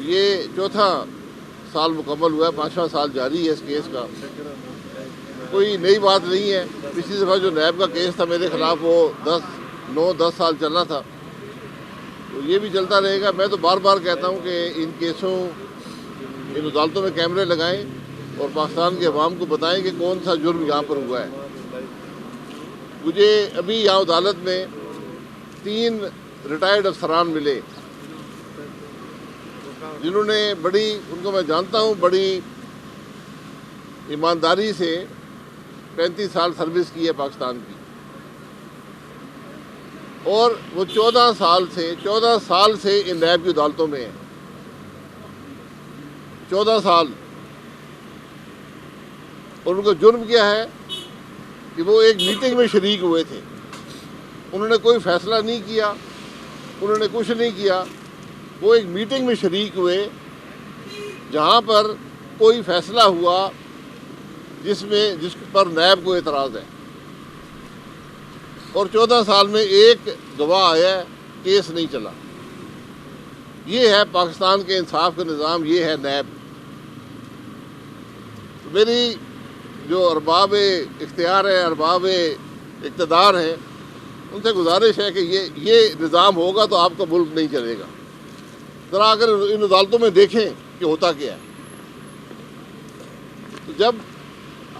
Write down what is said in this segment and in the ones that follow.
یہ چوتھا سال مکمل ہوا ہے، 5واں سال جاری ہے اس کیس کا. کوئی نئی بات نہیں ہے. پچھلی دفعہ جو نیب کا کیس تھا میرے خلاف وہ 9-10 سال چلنا تھا، تو یہ بھی چلتا رہے گا. میں تو بار بار کہتا ہوں کہ ان کیسوں، ان عدالتوں میں کیمرے لگائیں اور پاکستان کے عوام کو بتائیں کہ کون سا جرم یہاں پر ہوا ہے. مجھے ابھی یہاں عدالت میں 3 ریٹائرڈ افسران ملے جنہوں نے ان کو میں جانتا ہوں، بڑی ایمانداری سے 35 سال سروس کی ہے پاکستان کی، اور وہ 14 سال سے ان نیب کی عدالتوں میں ہیں. 14 سال. اور ان کا جرم کیا ہے کہ وہ ایک میٹنگ میں شریک ہوئے تھے. انہوں نے کوئی فیصلہ نہیں کیا، انہوں نے کچھ نہیں کیا. وہ ایک میٹنگ میں شریک ہوئے جہاں پر کوئی فیصلہ ہوا جس پر نیب کو اعتراض ہے، اور 14 سال میں ایک گواہ آیا ہے، کیس نہیں چلا. یہ ہے پاکستان کے انصاف کا نظام، یہ ہے نیب. میری جو ارباب اختیار ہیں، ارباب اقتدار ہیں، ان سے گزارش ہے کہ یہ نظام ہوگا تو آپ کا ملک نہیں چلے گا. ذرا اگر ان عدالتوں میں دیکھیں کہ ہوتا کیا ہے. تو جب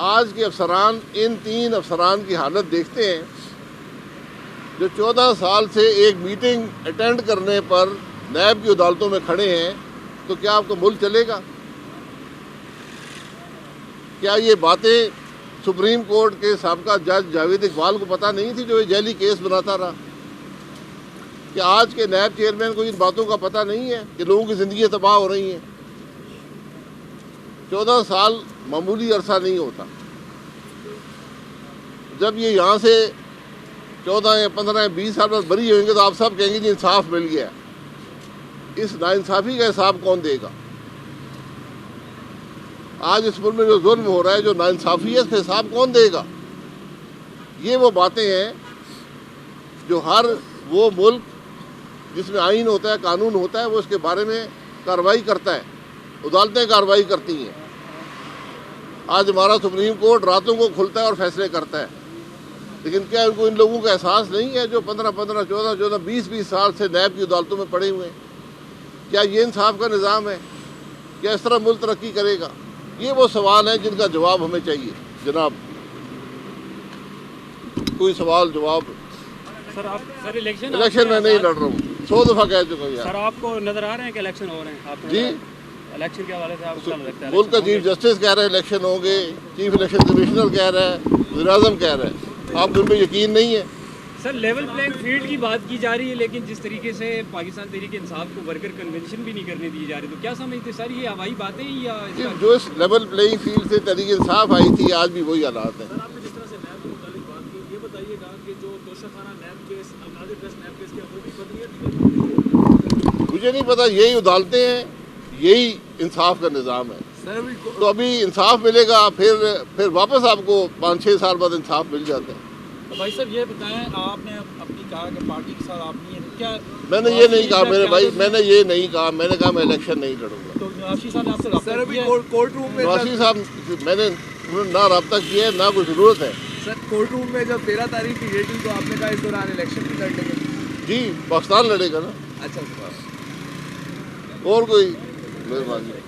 آج کے افسران ان 3 افسران کی حالت دیکھتے ہیں جو 14 سال سے ایک میٹنگ اٹینڈ کرنے پر نیب کی عدالتوں میں کھڑے ہیں، تو کیا آپ کا ملک چلے گا؟ کیا یہ باتیں سپریم کورٹ کے سابقہ جج جاوید اقبال کو پتہ نہیں تھی جو یہ جعلی کیس بناتا رہا؟ کہ آج کے نیب چیئرمین کو ان باتوں کا پتہ نہیں ہے کہ لوگوں کی زندگیاں تباہ ہو رہی ہیں؟ 14 سال معمولی عرصہ نہیں ہوتا. جب یہ یہاں سے 14 یا 15 یا 20 سال بعد بری ہوئیں گے تو آپ سب کہیں گے جی انصاف مل گیا. اس ناانصافی کا حساب کون دے گا؟ آج اس ملک میں جو ظلم ہو رہا ہے، جو ناانصافی ہے، اس کا حساب کون دے گا؟ یہ وہ باتیں ہیں جو ہر وہ ملک جس میں آئین ہوتا ہے، قانون ہوتا ہے، وہ اس کے بارے میں کارروائی کرتا ہے. عدالتیں کارروائی کرتی ہیں. آج ہمارا سپریم کورٹ راتوں کو کھلتا ہے اور فیصلے کرتا ہے، لیکن کیا ان لوگوں کا احساس نہیں ہے جو 15 14 20 سال سے نیب کی عدالتوں میں پڑے ہوئے ہیں؟ کیا یہ انصاف کا نظام ہے؟ کیا اس طرح ملک ترقی کرے گا؟ یہ وہ سوال ہیں جن کا جواب ہمیں چاہیے. جناب کوئی سوال جواب؟ سر الیکشن میں نہیں لڑ رہا ہوں، 100 دفعہ کہہ چکا ہوں. سر آپ کو نظر آ رہے ہیں کہ الیکشن ہو رہے ہیں؟ آپ جی، الیکشن کے حوالے سے آپ کو کیا لگتا ہے؟ ملک کا چیف جسٹس کہہ رہے ہیں الیکشن ہوں گے، چیف الیکشن کمشنر کہہ رہا ہے، وزیر اعظم کہہ رہا ہے. آپ ان پہ یقین نہیں ہے؟ سر لیول پلینگ فیلڈ کی بات کی جا رہی ہے، لیکن جس طریقے سے پاکستان تحریک انصاف کو ورکر کنونشن بھی نہیں کرنے دی جا رہی، تو کیا سمجھتے سر یہ ہوائی باتیں یا جو اس لیول پلینگ فیلڈ سے تحریک انصاف آئی تھی، آج بھی وہی حالات ہیں. سر آپ نے جس طرح سے نیب کے متعلق بات کی، یہ بتائیے گا کہ جو توشہ خانہ نیب کیس، القادر ٹرسٹ نیب کیس کے وہ بھی بدلیت؟ مجھے نہیں پتا. یہی عدالتیں ہیں، یہی انصاف کا نظام ہے. تو ابھی انصاف ملے گا، پھر واپس آپ کو 5-6 سال بعد انصاف مل جاتا ہے. بھائی صاحب یہ بتائیں، آپ نے اپنی کہا کہ پارٹی کے ساتھ آپ نہیں ہیں، کیا میں نے یہ نہیں کہا میرے بھائی، میں نے یہ نہیں کہا. میں نے کہا میں الیکشن نہیں لڑوں گا. تو نواز صاحب نے آپ سے رابطہ کیا ہے؟ کورٹ روم میں نواز صاحب میں نے نہ رابطہ کیا ہے، نہ کوئی ضرورت ہے. سر کورٹ روم میں جب 13 تاریخ کی ڈیٹ ہوئی تو آپ نے کہا اس دوران الیکشن بھی لڑ لیں گے. جی، پاکستان لڑے گا نا. اچھا سر، اور کوئی مہربانی.